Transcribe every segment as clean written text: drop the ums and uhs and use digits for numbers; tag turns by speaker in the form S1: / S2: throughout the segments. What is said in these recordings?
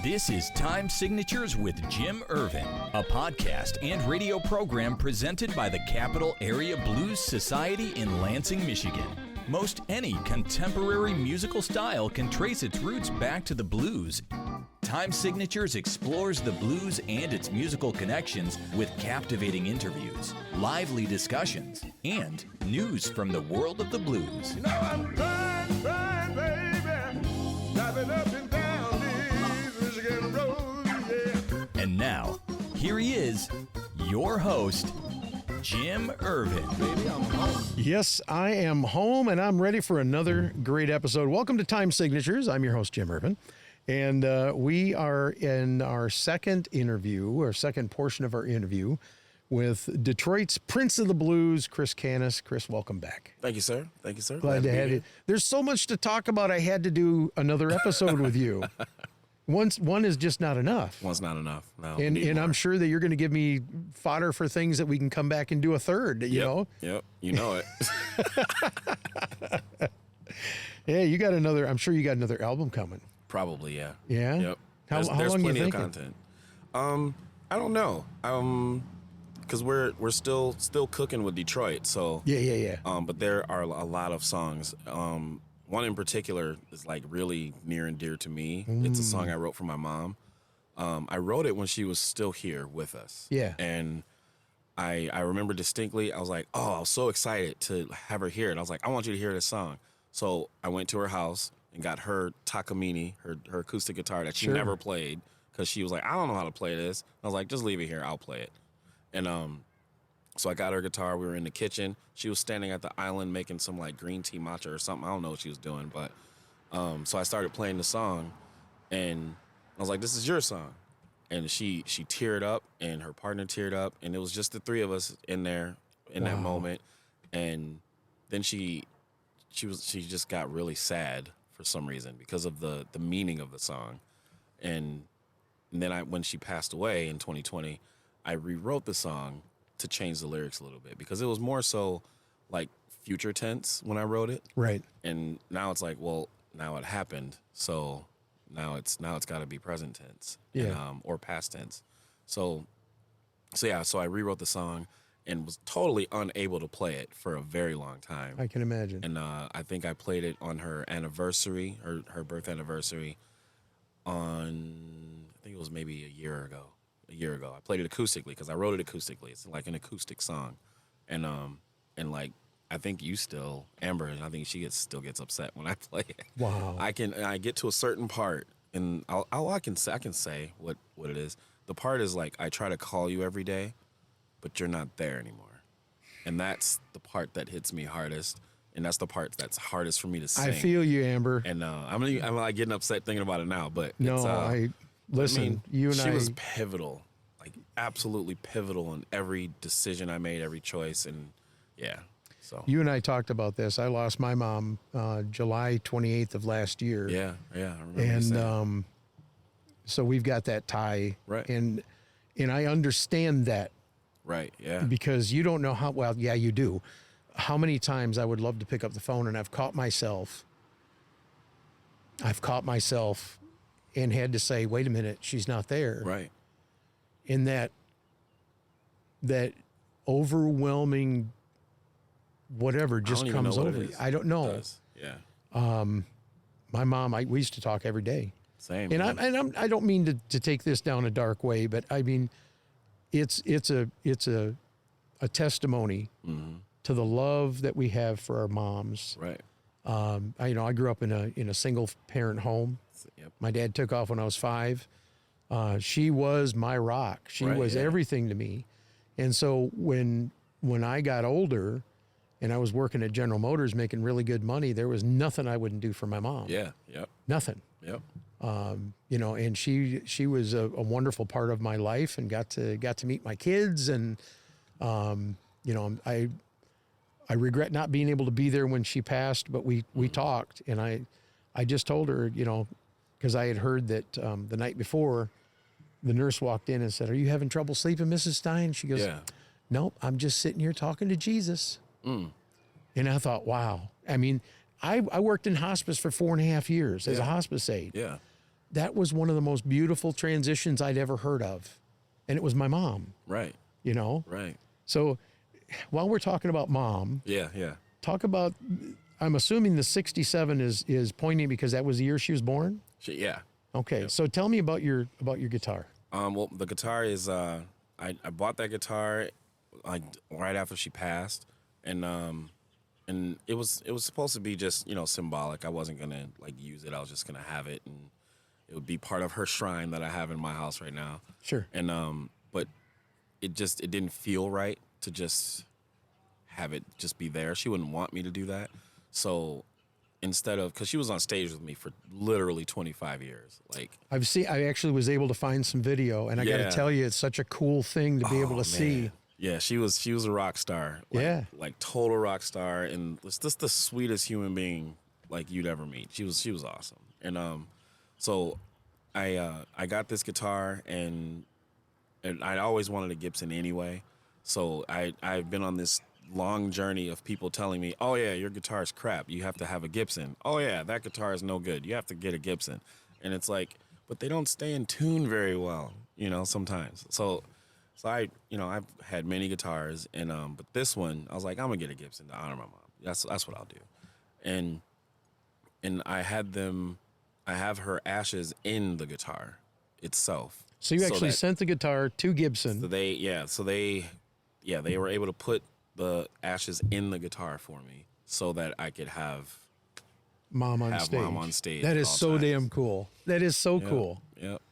S1: This is Time Signatures with Jim Irvin, a podcast and radio program presented by the Capital Area Blues Society in Lansing, Michigan. Most any contemporary musical style can trace its roots back to the blues. Time Signatures explores the blues and its musical connections with captivating interviews, lively discussions, and news from the world of the blues.
S2: You know I'm crying, baby, driving up and down these Michigan roads, yeah.
S1: And now, here he is, your host, Jim Irvin.
S2: Baby, I'm home.
S3: Yes, I am home, and I'm ready for another great episode. Welcome to Time Signatures. I'm your host, Jim Irvin. And we are in our second portion of our interview with Detroit's Prince of the Blues, Chris Canas. Chris, welcome back.
S4: Thank you, sir. Thank you, sir.
S3: Glad to have you. There's so much to talk about. I had to do another episode with you. One is just not enough.
S4: One's not enough. No.
S3: And I'm sure that you're going to give me fodder for things that we can come back and do a third, you know?
S4: Yep. You know it.
S3: Yeah, I'm sure you got another album coming.
S4: Probably, yeah.
S3: Yeah?
S4: Yep.
S3: How
S4: There's
S3: long
S4: plenty
S3: you
S4: of
S3: thinking?
S4: content. I don't know. Because we're still cooking with Detroit, so
S3: Yeah.
S4: But there are a lot of songs. One in particular is like really near and dear to me. It's a song I wrote for my mom. I wrote it when she was still here with us.
S3: Yeah.
S4: And I remember distinctly, I was like, oh, I was so excited to have her hear it. I was like, I want you to hear this song. So I went to her house and got her Takamine, her acoustic guitar that she never played, because she was like, I don't know how to play this. I was like, just leave it here, I'll play it. And so I got her guitar. We were in the kitchen. She was standing at the island making some like green tea matcha or something. I don't know what she was doing, but so I started playing the song, and I was like, this is your song. And she teared up, and her partner teared up, and it was just the three of us in there in that moment. And then she just got really sad for some reason because of the meaning of the song. And then when she passed away in 2020, I rewrote the song to change the lyrics a little bit, because it was more so like future tense when I wrote it.
S3: Right.
S4: And now it's like, well, now it happened, so now it's got to be present tense, or past tense. So I rewrote the song and was totally unable to play it for a very long time.
S3: I can imagine.
S4: And I think I played it on her anniversary, her birth anniversary, on, I think it was maybe a year ago. I played it acoustically because I wrote it acoustically. It's like an acoustic song. And like, I think Amber, I think she still gets upset when I play it.
S3: Wow.
S4: I get to a certain part, and I can say what it is. The part is like, I try to call you every day, but you're not there anymore. And that's the part that hits me hardest. And that's the part that's hardest for me to sing.
S3: I feel you, Amber.
S4: And I'm like getting upset thinking about it now, but
S3: no,
S4: listen,
S3: you and
S4: she was pivotal, like absolutely pivotal in every decision I made, every choice. And yeah, so.
S3: You and I talked about this. I lost my mom July 28th of last year.
S4: Yeah, I remember.
S3: And so we've got that tie.
S4: Right.
S3: And I understand that.
S4: Right, yeah.
S3: Because you don't know you do. How many times I would love to pick up the phone, and I've caught myself and had to say, wait a minute, she's not there.
S4: Right.
S3: And that overwhelming whatever just comes over you. I don't know.
S4: It does. Yeah.
S3: My mom, we used to talk every day.
S4: Same.
S3: And I don't mean to take this down a dark way, but I mean, it's a testimony to the love that we have for our moms.
S4: Right.
S3: I grew up in a single parent home.
S4: Yep.
S3: My dad took off when I was 5. She was my rock. She was everything to me. And so when I got older and I was working at General Motors making really good money, there was nothing I wouldn't do for my mom.
S4: Yeah. Yep.
S3: Nothing.
S4: Yep.
S3: And she was a wonderful part of my life, and got to meet my kids. And, I regret not being able to be there when she passed, but we talked, and I just told her, because I had heard that the night before, the nurse walked in and said, "Are you having trouble sleeping, Mrs. Stein?" She goes, "Nope, I'm just sitting here talking to Jesus." And I thought, wow. I mean, I worked in hospice for 4.5 years as a hospice aide.
S4: Yeah.
S3: that was one of the most beautiful transitions I'd ever heard of. And it was my mom,
S4: Right.
S3: you know?
S4: Right.
S3: So while we're talking about mom,
S4: Yeah. Yeah.
S3: talk about, I'm assuming the 67 is poignant because that was the year she was born?
S4: Yeah.
S3: Okay. So tell me about your guitar.
S4: Well, the guitar is I bought that guitar like right after she passed, and it was supposed to be just, you know, symbolic. I wasn't gonna like use it. I was just gonna have it, and it would be part of her shrine that I have in my house right now.
S3: Sure.
S4: And but it didn't feel right to just have it just be there. She wouldn't want me to do that. So instead of, because she was on stage with me for literally 25 years. Like,
S3: I actually was able to find some video, and I got to
S4: Yeah.
S3: tell you, it's such a cool thing to be able to see.
S4: Yeah, she was a rock star. Like,
S3: Yeah.
S4: like total rock star, and was just the sweetest human being like you'd ever meet. She was awesome. And so I got this guitar, and I always wanted a Gibson anyway. So I've been on this long journey of people telling me, oh yeah, your guitar is crap, you have to have a Gibson. Oh yeah, that guitar is no good, you have to get a Gibson. And it's like, but they don't stay in tune very well, you know, sometimes. So I, you know, I've had many guitars, and but this one I was like, I'm gonna get a Gibson to honor my mom. That's what I'll do. And I have her ashes in the guitar itself.
S3: So you actually sent the guitar to Gibson.
S4: So they were able to put the ashes in the guitar for me so that I could have
S3: Mom on stage. That is so damn cool. That is so cool.
S4: Yep.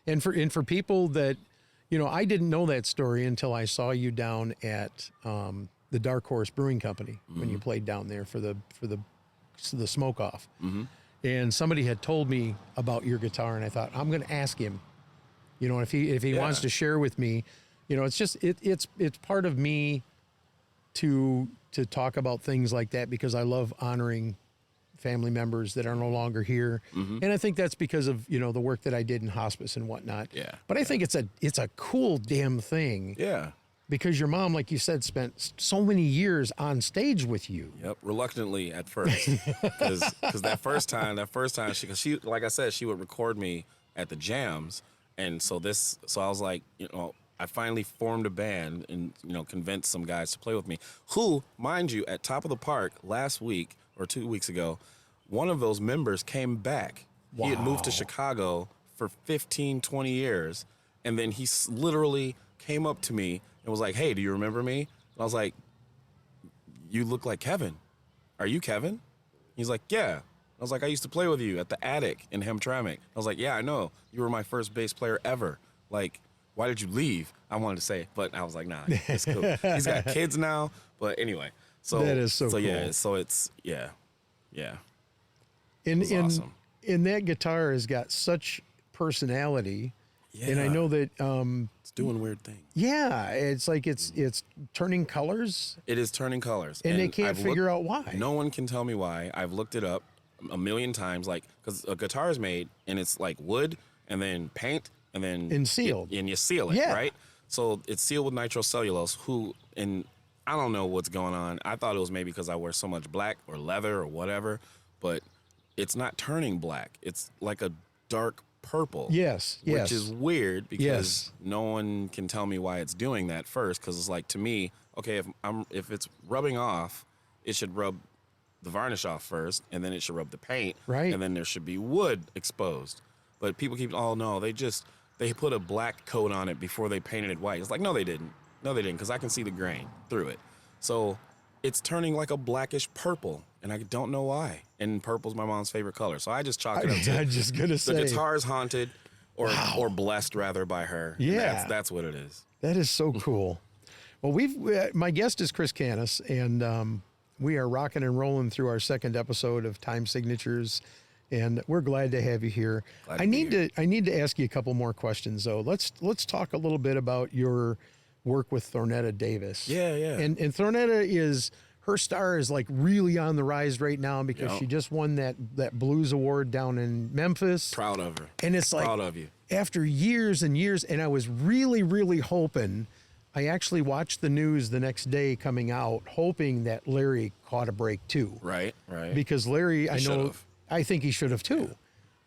S3: And for people that, you know, I didn't know that story until I saw you down at the Dark Horse Brewing Company when you played down there for the smoke off. Mm-hmm. And somebody had told me about your guitar, and I thought, I'm going to ask him, you know, if he wants to share with me. You know, it's just it's part of me to talk about things like that, because I love honoring family members that are no longer here. Mm-hmm. And I think that's because of, you know, the work that I did in hospice and whatnot.
S4: Yeah.
S3: But I think it's a cool damn thing.
S4: Yeah.
S3: Because your mom, like you said, spent so many years on stage with you.
S4: Yep, reluctantly at first, because that first time, she like I said, she would record me at the jams, and so I was like, you know, I finally formed a band and, you know, convinced some guys to play with me, who, mind you, at Top of the Park last week or 2 weeks ago, one of those members came back. Wow. He had moved to Chicago for 15, 20 years, and then he literally came up to me and was like, hey, do you remember me? And I was like, you look like Kevin. Are you Kevin? He's like, yeah. I was like, I used to play with you at the Attic in Hamtramck. I was like, yeah, I know. You were my first bass player ever. Like, why did you leave? I wanted to say, but I was like, nah, it's cool. He's got kids now. But anyway. So
S3: that is so cool.
S4: Yeah, so it's, yeah.
S3: And
S4: awesome.
S3: And that guitar has got such personality. Yeah. And I know that
S4: it's doing weird things.
S3: Yeah, it's like it's turning colors.
S4: It is turning colors,
S3: and they can't figure out why.
S4: No one can tell me why. I've looked it up a million times, like, because a guitar is made and it's like wood and then paint and then
S3: sealed,
S4: and you seal it, right? So it's sealed with nitrocellulose. And I don't know what's going on. I thought it was maybe because I wear so much black or leather or whatever, but it's not turning black. It's like a dark purple.
S3: Yes.
S4: Which is weird, because no one can tell me why it's doing that first, because it's like, to me, okay, if it's rubbing off, it should rub the varnish off first, and then it should rub the paint,
S3: right,
S4: and then there should be wood exposed. But people keep, oh no, they put a black coat on it before they painted it white. It's like, no they didn't, because I can see the grain through it. So it's turning like a blackish purple, and I don't know why. And purple's my mom's favorite color, so I just chalk it up to,
S3: I'm just gonna say,
S4: the guitar is haunted, or blessed rather, by her.
S3: Yeah,
S4: that's what it is.
S3: That is so cool. Well, my guest is Chris Canas, and we are rocking and rolling through our second episode of Time Signatures, and we're glad to have you here. I need to ask you a couple more questions though. Let's talk a little bit about your work with Thornetta Davis.
S4: Yeah.
S3: And Thornetta her star is like really on the rise right now, because she just won that blues award down in Memphis.
S4: Proud of her.
S3: And it's like,
S4: proud of you.
S3: After years and years, and I was really, really hoping. I actually watched the news the next day coming out, hoping that Larry caught a break too.
S4: Right.
S3: Because Larry, I think he should have too.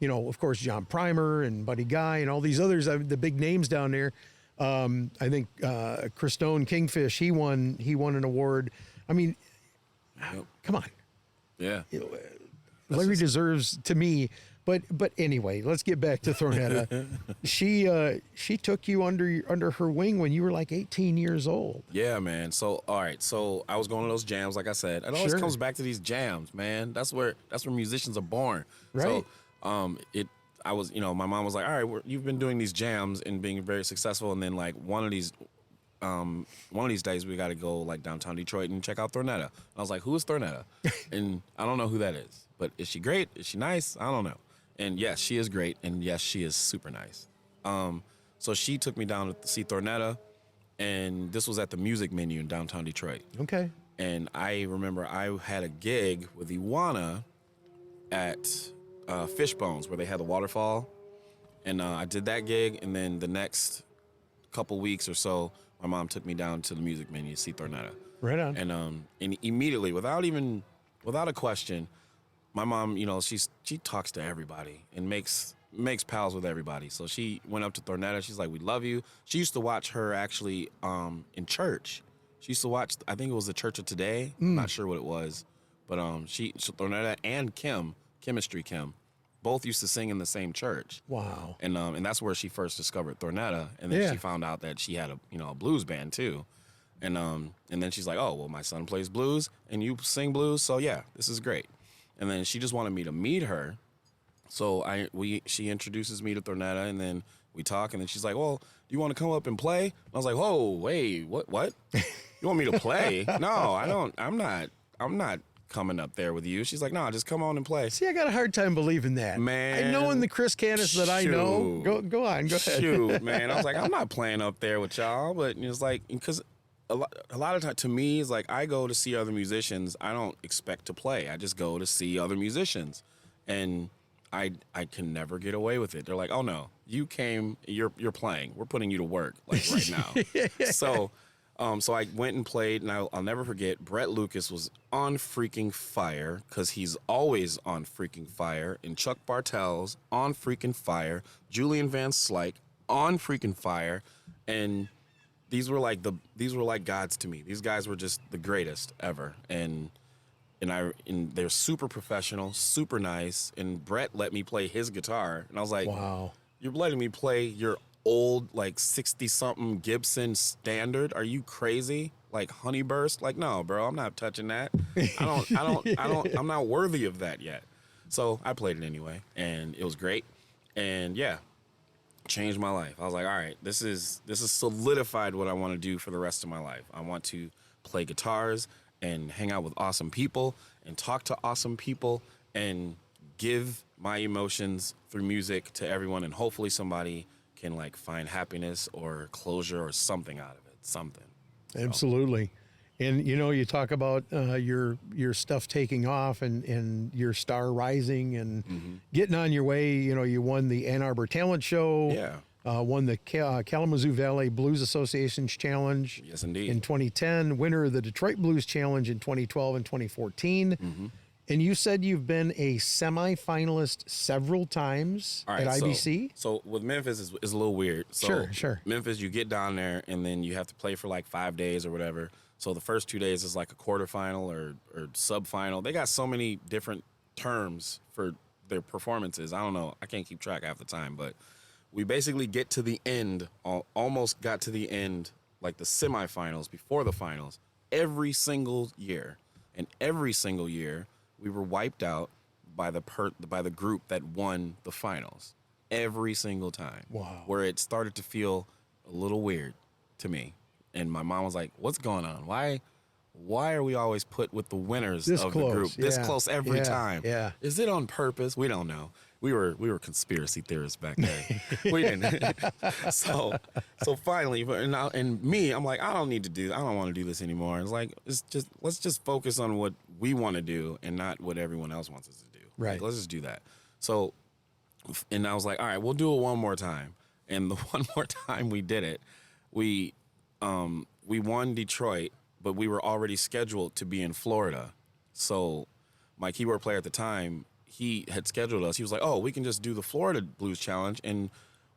S3: of course, John Primer and Buddy Guy and all these others, the big names down there. I think Christone Kingfish, he won an award. I mean, come on.
S4: Yeah.
S3: Larry deserves, to me, but anyway, let's get back to Thornetta. She took you under her wing when you were like 18 years old.
S4: Yeah, man. So all right, so I was going to those jams, like I said. It always comes back to these jams, man. That's where musicians are born.
S3: Right.
S4: So I was, my mom was like, all right, you've been doing these jams and being very successful, and then like one of these days we got to go like downtown Detroit and check out Thornetta. And I was like, who is Thornetta? And I don't know who that is, but is she great? Is she nice? I don't know. And yes, she is great, and yes, she is super nice. So she took me down to see Thornetta, and this was at the Music Menu in downtown Detroit.
S3: Okay.
S4: And I remember I had a gig with Iwana at Fishbones, where they had the waterfall, and I did that gig, and then the next couple weeks or so, my mom took me down to the Music Menu to see Thornetta.
S3: Right on.
S4: And immediately, without a question, my mom, she talks to everybody and makes pals with everybody. So she went up to Thornetta. She's like, "We love you." She used to watch her actually in church. She used to watch, I think it was the Church of Today. I'm not sure what it was, but Thornetta and Chemistry Kim, both used to sing in the same church.
S3: Wow.
S4: And that's where she first discovered Thornetta, and then she found out that she had a blues band too. And then she's like, "Oh, well, my son plays blues and you sing blues, so yeah, this is great." And then she just wanted me to meet her. So she introduces me to Thornetta, and then we talk, and then she's like, "Well, do you want to come up and play?" And I was like, "Whoa, wait, what? You want me to play?" "No, I don't. I'm not coming up there with you." She's like, "No, just come on and play."
S3: See, I got a hard time believing that.
S4: Man.
S3: Knowing the Chris Canas that I know. Go on, go ahead.
S4: Shoot, man. I was like, I'm not playing up there with y'all, but it's like, because a lot of time, to me, it's like I go to see other musicians. I don't expect to play. I just go to see other musicians, and I can never get away with it. They're like, "Oh no, you came. You're playing. We're putting you to work like right now." So I went and played, and I'll never forget. Brett Lucas was on freaking fire, because he's always on freaking fire. And Chuck Bartels on freaking fire. Julian Van Slyke on freaking fire, and these were like gods to me. These guys were just the greatest ever, and they're super professional, super nice. And Brett let me play his guitar, and I was like,
S3: "Wow,
S4: you're letting me play your old like 60-something Gibson standard? Are you crazy? Like Honeyburst? Like, no, bro, I'm not touching that. I'm not worthy of that yet." So I played it anyway, and it was great, and yeah, changed my life. I was like, all right, this is solidified what I want to do for the rest of my life. I want to play guitars and hang out with awesome people and talk to awesome people and give my emotions through music to everyone, and hopefully somebody can like find happiness or closure or something out of it. Something.
S3: Absolutely. And you talk about your stuff taking off and your star rising and getting on your way. You won the Ann Arbor Talent Show.
S4: Yeah.
S3: Won the Kalamazoo Valley Blues Association's Challenge.
S4: Yes, indeed.
S3: In 2010, winner of the Detroit Blues Challenge in 2012 and 2014. And you said you've been a semifinalist several times at IBC?
S4: So with Memphis is a little weird. So
S3: Sure.
S4: Memphis, you get down there, and then you have to play for like 5 days or whatever. So the first 2 days is like a quarterfinal or sub-final. They got so many different terms for their performances. I don't know. I can't keep track half the time. But we basically get to the end, almost got to the end, like the semifinals before the finals, every single year. And every single year, we were wiped out by the group that won the finals. Every single time.
S3: Wow.
S4: Where it started to feel a little weird to me. And my mom was like, "What's going on? Why are we always put with the winners
S3: this
S4: of
S3: close,
S4: the group? This close every time?
S3: Yeah.
S4: Is it on purpose? We don't know. We were conspiracy theorists back then. We didn't. So finally, and me, I'm like, I don't want to do this anymore. It's like, let's just focus on what we want to do and not what everyone else wants us to do.
S3: Right.
S4: Like, let's just do that. So, and I was like, all right, we'll do it one more time. And the one more time we did it, we won Detroit, but we were already scheduled to be in Florida. So my keyboard player at the time, he had scheduled us. He was like, "Oh, we can just do the Florida Blues Challenge, and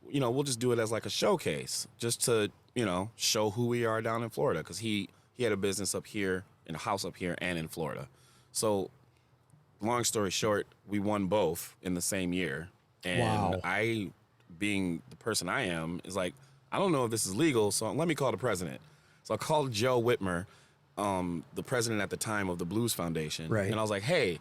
S4: we'll just do it as like a showcase, just to show who we are down in Florida." Because he had a business up here, in a house up here, and in Florida. So, long story short, we won both in the same year. And
S3: Wow.
S4: I, being the person I am, is like, I don't know if this is legal, so let me call the president. So I called Joe Whitmer, the president at the time of the Blues Foundation.
S3: Right.
S4: And I was like, hey,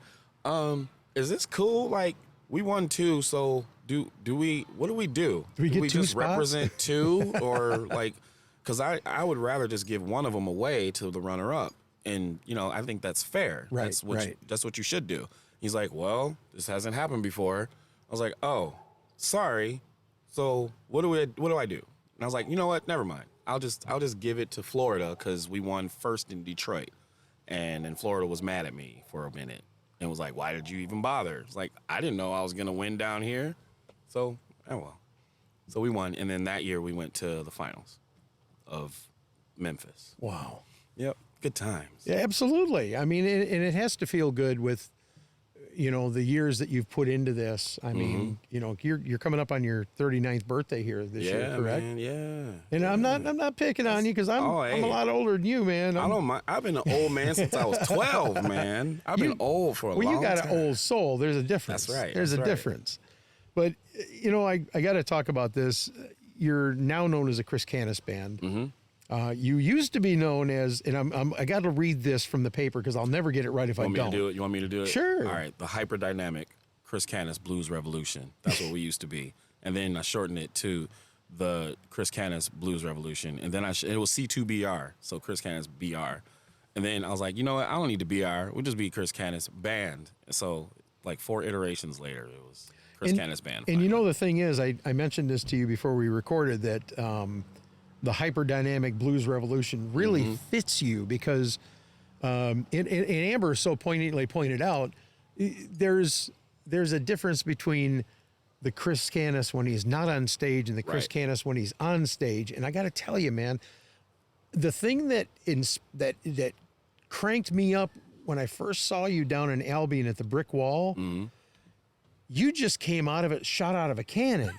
S4: is this cool? Like, we won 2, so what do we do?
S3: Do we get 2
S4: just
S3: spots?
S4: represent 2 or like, because I would rather just give one of them away to the runner-up. And, I think that's fair.
S3: Right,
S4: That's what you should do. He's like, well, this hasn't happened before. I was like, oh, sorry. So what do I do? And I was like, you know what? Never mind. I'll just give it to Florida because we won first in Detroit. And then Florida was mad at me for a minute and was like, why did you even bother? It's like, I didn't know I was going to win down here. So, oh well. So we won. And then that year we went to the finals of Memphis.
S3: Wow.
S4: Yep. Good times.
S3: Yeah, absolutely. I mean, and it has to feel good with, the years that you've put into this. I mean, you're coming up on your 39th birthday here this year, correct?
S4: Man, yeah.
S3: And I'm not picking on you because I'm a lot older than you, man.
S4: I don't mind. I've been an old man since I was 12, man. I've been old for a long time.
S3: Well, you got an old soul. There's a difference.
S4: That's right.
S3: There's a difference. But, I got to talk about this. You're now known as a Chris Canas band.
S4: Mm-hmm.
S3: You used to be known as, and I got to read this from the paper because I'll never get it right if I don't.
S4: You want me to do it?
S3: Sure.
S4: All right. The hyperdynamic Chris Canas Blues Revolution. That's what we used to be. And then I shortened it to the Chris Canas Blues Revolution. And then it was C2BR, so Chris Canas BR. And then I was like, you know what? I don't need the BR. We'll just be Chris Canas Band. And so, like 4 iterations later, it was Chris Canas Band.
S3: And the thing is, I mentioned this to you before we recorded that the hyperdynamic blues revolution really fits you because, and Amber so poignantly pointed out, there's a difference between the Chris Canas when he's not on stage and the Chris Canas when he's on stage. And I got to tell you, man, the thing that cranked me up when I first saw you down in Albion at the Brick Wall. Mm-hmm. You just came shot out of a cannon.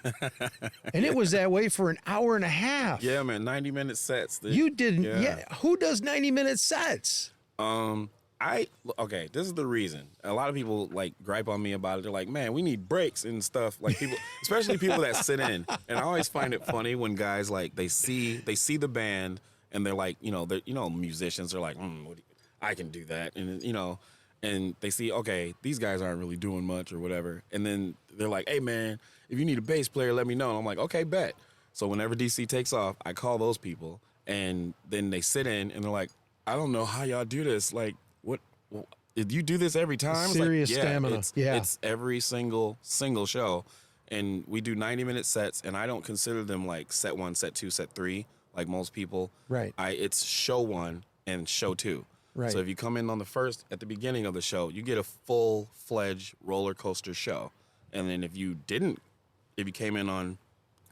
S3: And it was that way for an hour and a half.
S4: Yeah, man, 90-minute sets.
S3: You didn't, Who does 90-minute sets?
S4: Okay, this is the reason. A lot of people like gripe on me about it. They're like, man, we need breaks and stuff. Like people, especially people that sit in. And I always find it funny when guys like, they see the band and they're like, musicians are like, I can do that. And, and they see, okay, these guys aren't really doing much or whatever. And then they're like, hey, man, if you need a bass player, let me know. And I'm like, okay, bet. So whenever DC takes off, I call those people. And then they sit in and they're like, I don't know how y'all do this. Like, what? Did you do this every time?
S3: Serious stamina.
S4: It's every single show. And we do 90-minute sets. And I don't consider them like set 1, set 2, set 3, like most people.
S3: Right.
S4: It's show 1 and show 2.
S3: Right.
S4: So if you come in on the first, at the beginning of the show, you get a full-fledged roller coaster show. And then if you came in on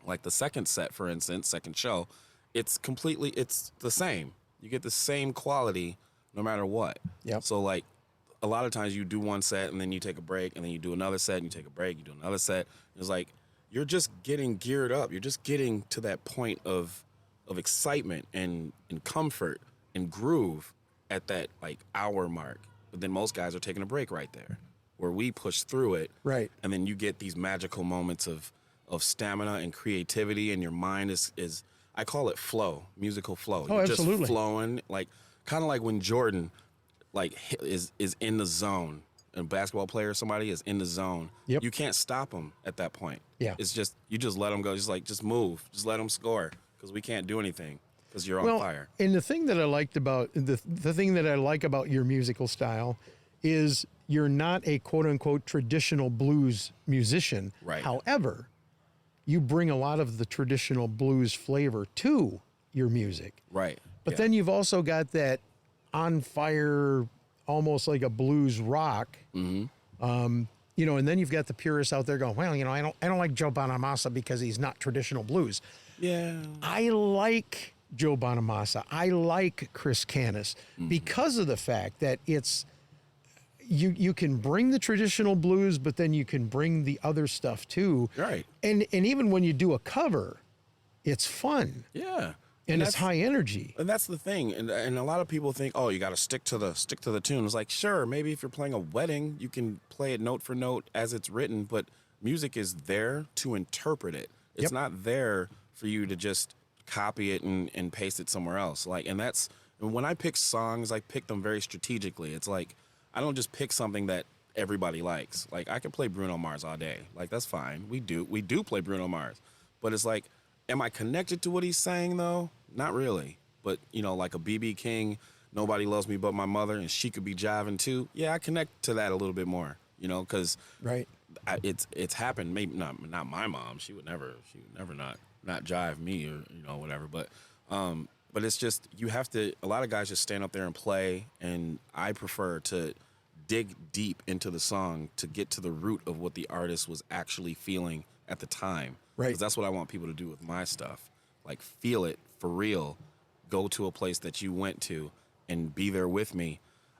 S4: like the second set, for instance, second show, it's the same. You get the same quality no matter what.
S3: Yep.
S4: So like a lot of times you do one set and then you take a break and then you do another set and you take a break, you do another set. It's like you're just getting geared up. You're just getting to that point of excitement and comfort and groove at that like hour mark. But then most guys are taking a break right there where we push through it.
S3: Right.
S4: And then you get these magical moments of stamina and creativity, and your mind is I call it flow, musical flow.
S3: Oh,
S4: You're
S3: absolutely.
S4: just flowing, like kind of like when Jordan like is in the zone. A basketball player or somebody is in the zone.
S3: Yep.
S4: You can't stop them at that point.
S3: Yeah.
S4: It's just you just let them go. Just move. Just let them score because we can't do anything. Because you're on fire.
S3: And the thing that I liked about the thing that I like about your musical style is you're not a quote unquote traditional blues musician.
S4: Right.
S3: However, you bring a lot of the traditional blues flavor to your music.
S4: Right.
S3: But then you've also got that on fire, almost like a blues rock. Mm-hmm. And then you've got the purists out there going, well, I don't like Joe Bonamassa because he's not traditional blues.
S4: Yeah.
S3: I like Joe Bonamassa. I like Chris Canas because of the fact that it's, you can bring the traditional blues, but then you can bring the other stuff too.
S4: Right.
S3: And even when you do a cover, it's fun.
S4: Yeah.
S3: And it's high energy.
S4: And that's the thing. And a lot of people think, oh, you got to stick to the tune. It's like, sure, maybe if you're playing a wedding, you can play it note for note as it's written, but music is there to interpret it. It's not there for you to just copy it and paste it somewhere else. Like, and when I pick songs, I pick them very strategically. It's like, I don't just pick something that everybody likes. Like, I can play Bruno Mars all day. Like, that's fine. We do play Bruno Mars. But it's like, am I connected to what he's saying, though? Not really. But, like a B.B. King, Nobody Loves Me But My Mother, and She Could Be Jiving Too. Yeah, I connect to that a little bit more, because it's happened. Maybe not my mom. She would never not jive me or whatever. But it's just, you have to, a lot of guys just stand up there and play, and I prefer to dig deep into the song to get to the root of what the artist was actually feeling at the time.
S3: Right.
S4: Because that's what I want people to do with my stuff. Like, feel it for real. Go to a place that you went to and be there with me,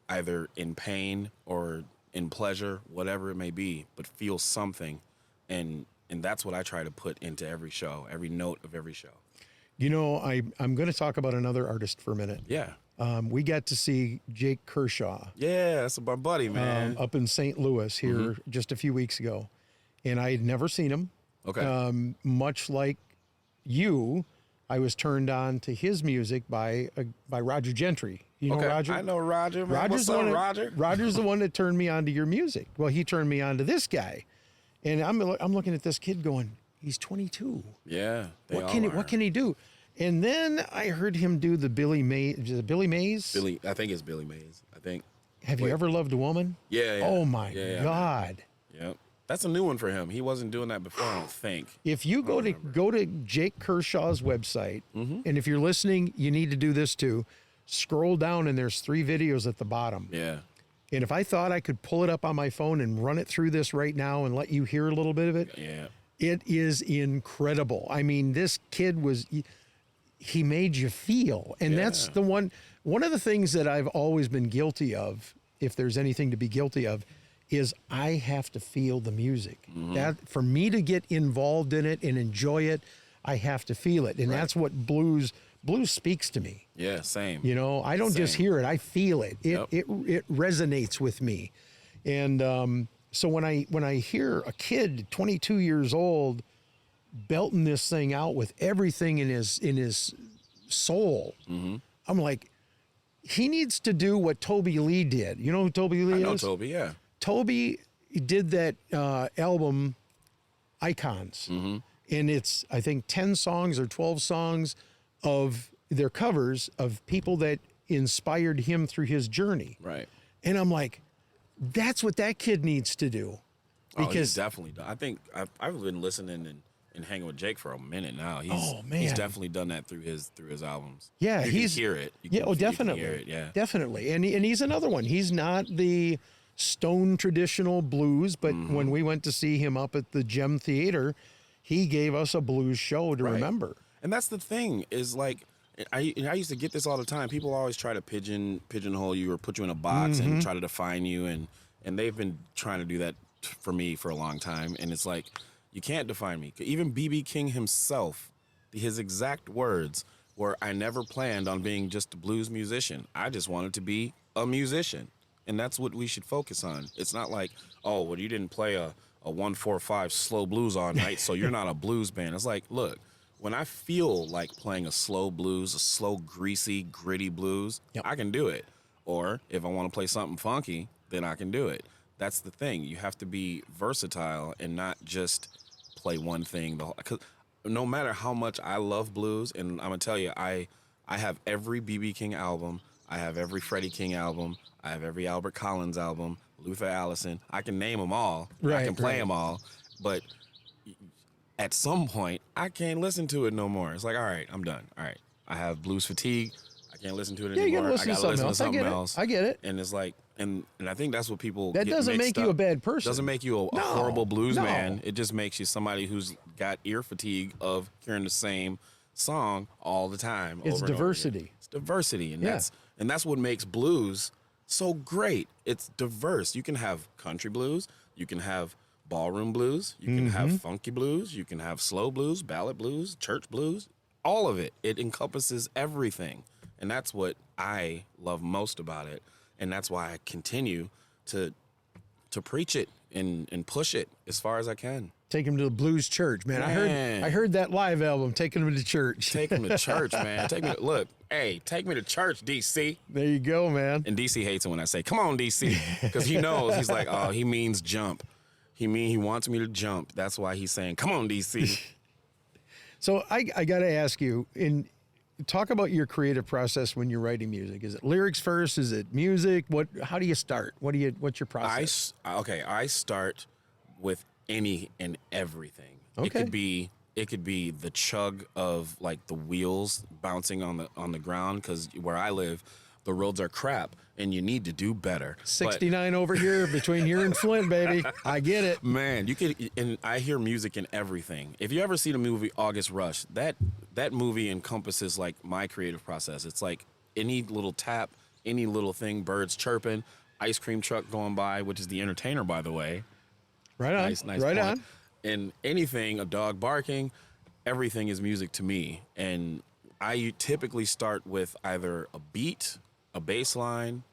S4: either in pain or in pleasure, whatever it may be, but feel something. And that's what I try to put into every show, every note of every show.
S3: I'm going to talk about another artist for a minute.
S4: Yeah.
S3: We got to see Jake Kershaw.
S4: Yeah, that's my buddy, man.
S3: Up in St. Louis here just a few weeks ago. And I had never seen him.
S4: Okay.
S3: Much like you, I was turned on to his music by Roger Gentry. You know Roger?
S4: I know Roger, man. What's up, Roger?
S3: Roger's the one that turned me on to your music. Well, he turned me on to this guy. And I'm looking at this kid going, he's 22.
S4: Yeah.
S3: What can he do? And then I heard him do the Billy Mays. Is it Billy Mays?
S4: I think it's Billy Mays. I think.
S3: Have you ever loved a woman?
S4: Yeah.
S3: Oh my God.
S4: Yep. That's a new one for him. He wasn't doing that before, I don't think.
S3: If you go to Jake Kershaw's website, and if you're listening, you need to do this too. Scroll down and there's 3 videos at the bottom.
S4: Yeah.
S3: And if I thought I could pull it up on my phone and run it through this right now and let you hear a little bit of it, it is incredible. I mean, this kid he made you feel. And that's the one of the things that I've always been guilty of, if there's anything to be guilty of, is I have to feel the music. That for me to get involved in it and enjoy it, I have to feel it. And that's what blues speaks to me.
S4: Yeah, same.
S3: I don't just hear it, I feel it. It resonates with me. And so when I hear a kid 22 years old belting this thing out with everything in his soul, I'm like, he needs to do what Toby Lee did. You know who Toby Lee is?
S4: I know Toby, yeah.
S3: Toby did that album, Icons. And it's, I think, 10 songs or 12 songs of their covers of people that inspired him through his journey.
S4: Right.
S3: And I'm like, that's what that kid needs to do.
S4: Because he's definitely done. I think I've been listening and hanging with Jake for a minute now. He's definitely done that through his albums.
S3: Yeah,
S4: you can hear it.
S3: Definitely.
S4: You can hear it, yeah.
S3: Definitely. And he's another one. He's not the stone traditional blues, but when we went to see him up at the Gem Theater, he gave us a blues show to remember.
S4: And that's the thing, is like, I used to get this all the time. People always try to pigeonhole you or put you in a box and try to define you, and they've been trying to do that for me for a long time. And it's like, you can't define me. Even B.B. King himself, his exact words were, I never planned on being just a blues musician. I just wanted to be a musician. And that's what we should focus on. It's not like, oh, well, you didn't play a 1-4-5 slow blues all night, so you're not a blues band. It's like, look, when I feel like playing a slow blues, a slow, greasy, gritty blues, I can do it. Or if I want to play something funky, then I can do it. That's the thing. You have to be versatile and not just play one thing. Because no matter how much I love blues, and I'm going to tell you, I have every B.B. King album. I have every Freddie King album. I have every Albert Collins album, Luther Allison. I can name them all. I can play them all. But at some point, I can't listen to it no more. It's like, all right, I'm done. All right, I have blues fatigue. I can't listen to it anymore.
S3: You gotta listen
S4: I got to listen to
S3: something
S4: something else.
S3: I get it.
S4: And it's like, and I think that's what people
S3: That
S4: get
S3: doesn't
S4: mixed
S3: make you
S4: up.
S3: a bad person.
S4: Doesn't make you a horrible blues
S3: No.
S4: man. It just makes you somebody who's got ear fatigue of hearing the same song all the time.
S3: It's
S4: over and over
S3: diversity.
S4: again. It's diversity, and
S3: Yeah.
S4: that's what makes blues so great. It's diverse. You can have country blues. You can have ballroom blues. You can have funky blues. You can have slow blues, ballad blues, church blues. All of it. It encompasses everything. And that's what I love most about it. And that's why I continue to preach it and push it as far as I can.
S3: Take him to the blues church, man. I heard that live album, Taking Him to Church.
S4: Take him to church, man. Take me to church, DC.
S3: There you go, man.
S4: And DC hates it when I say, come on, DC. Because he knows, he's like, oh, he means jump. He wants me to jump. That's why he's saying, come on, DC.
S3: So I got to ask you, talk about your creative process when you're writing music. Is it lyrics first? Is it music? How do you start? What's your process?
S4: I start with any and everything.
S3: Okay.
S4: It could be the chug of like the wheels bouncing on the ground, because where I live, the roads are crap and you need to do better.
S3: 69 over here between here and Flint, baby. I get it.
S4: Man, and I hear music in everything. If you ever see the movie August Rush, that movie encompasses like my creative process. It's like any little tap, any little thing, birds chirping, ice cream truck going by, which is the entertainer, by the way.
S3: Right on.
S4: Nice
S3: right
S4: point.
S3: on.
S4: And anything, a dog barking, everything is music to me. And I typically start with either a beat, a bass line,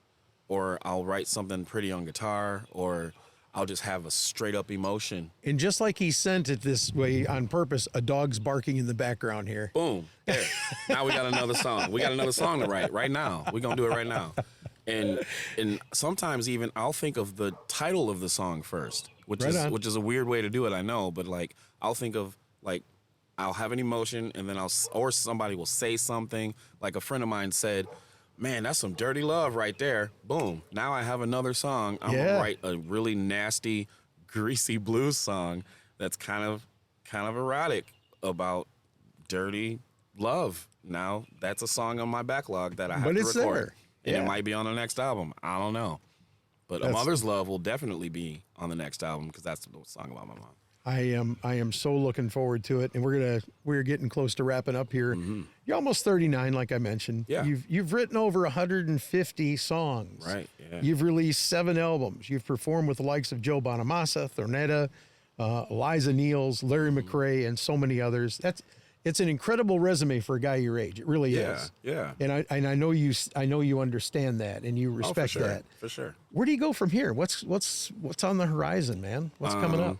S4: or I'll write something pretty on guitar, or I'll just have a straight up emotion.
S3: And just like he sent it this way on purpose, a dog's barking in the background here.
S4: Boom. There. Now we got another song. We got another song to write right now. We're going to do it right now. And sometimes even I'll think of the title of the song first, which is a weird way to do it, I know, but like I'll think of like I'll have an emotion, and then or somebody will say something. Like a friend of mine said, man, that's some dirty love right there. Boom. Now I have another song. I'm going to write a really nasty, greasy blues song that's kind of erotic about dirty love. Now that's a song on my backlog that I have to record.
S3: There.
S4: And it might be on the next album. I don't know. But A Mother's Love will definitely be on the next album, because that's the song about my mom.
S3: I am so looking forward to it, and we're getting close to wrapping up here.
S4: Mm-hmm.
S3: You're almost 39, like I mentioned.
S4: Yeah.
S3: You've written over 150 songs.
S4: Right. Yeah.
S3: You've released 7 albums. You've performed with the likes of Joe Bonamassa, Thornetta, Eliza Niels, Larry McRae, and so many others. It's an incredible resume for a guy your age. It really is.
S4: Yeah.
S3: And I know you understand that, and you respect that.
S4: For sure.
S3: Where do you go from here? What's on the horizon, man? What's coming up?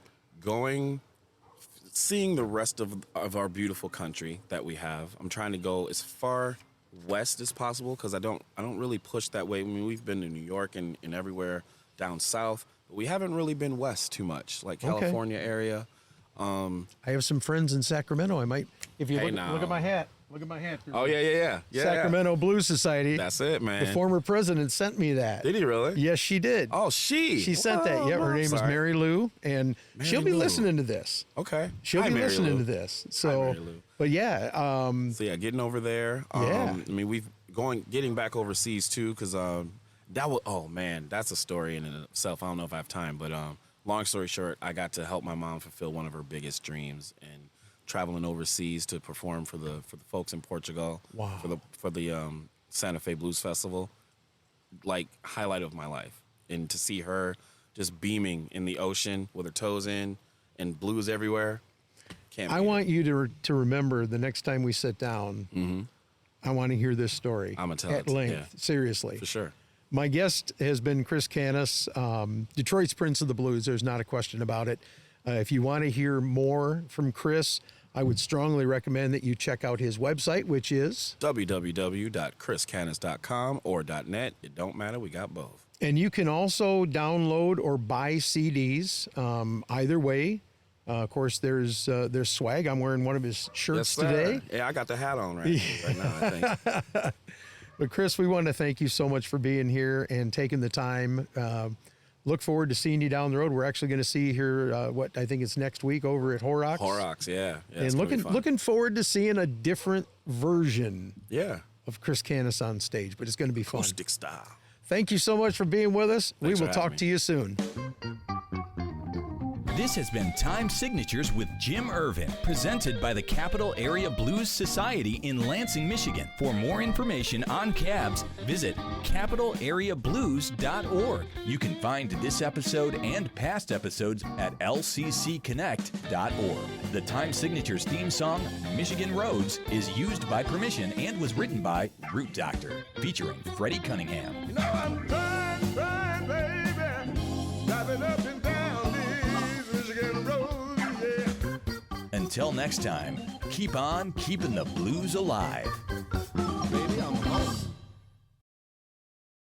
S4: Seeing the rest of our beautiful country that we have. I'm trying to go as far west as possible, because I don't really push that way. I mean, we've been to New York and everywhere down south, but we haven't really been west too much, like California area.
S3: I have some friends in Sacramento. I might, if you look at my hat. Look at my hat.
S4: Oh, yeah.
S3: Sacramento Blues Society.
S4: That's it, man.
S3: The former president sent me that.
S4: Did he really?
S3: Yes, she did.
S4: Oh, she
S3: sent that. Yeah, her name is Mary Lou, and she'll be listening to this.
S4: Okay.
S3: She'll be listening to this. So, but yeah.
S4: So yeah, getting over there. I mean, getting back overseas too, because that's a story in and of itself. I don't know if I have time, but long story short, I got to help my mom fulfill one of her biggest dreams, and traveling overseas to perform for the folks in Portugal.
S3: Wow.
S4: For the Santa Fe Blues Festival, like highlight of my life, and to see her just beaming in the ocean with her toes in and blues everywhere. I
S3: want you to remember the next time we sit down.
S4: Mm-hmm.
S3: I want to hear this story.
S4: I'm gonna tell
S3: at length.
S4: Yeah.
S3: Seriously,
S4: for sure.
S3: My guest has been Chris Canas, Detroit's Prince of the Blues. There's not a question about it. If you want to hear more from Chris, I would strongly recommend that you check out his website, which is
S4: www.chriscanas.com or .net. It don't matter. We got both.
S3: And you can also download or buy CDs. Either way. Of course, there's swag. I'm wearing one of his shirts today.
S4: Yeah, I got the hat on right now, I think.
S3: But Chris, we want to thank you so much for being here and taking the time. Look forward to seeing you down the road. We're actually going to see you here, I think it's next week over at Horrocks.
S4: Horrocks, yeah.
S3: And looking forward to seeing a different version of Chris Canas on stage, but it's going to be fun.
S4: Acoustic style.
S3: Thank you so much for being with us.
S4: Thanks
S3: we will talk to you soon.
S1: This has been Time Signatures with Jim Irvin, presented by the Capital Area Blues Society in Lansing, Michigan. For more information on cabs, visit capitalareablues.org. You can find this episode and past episodes at lccconnect.org. The Time Signatures theme song, Michigan Roads, is used by permission and was written by Root Doctor, featuring Freddie Cunningham.
S2: You know I'm trying, baby, driving up and down these Michigan roads, yeah.
S1: Until next time, keep on keeping the blues alive.
S2: Baby, I'm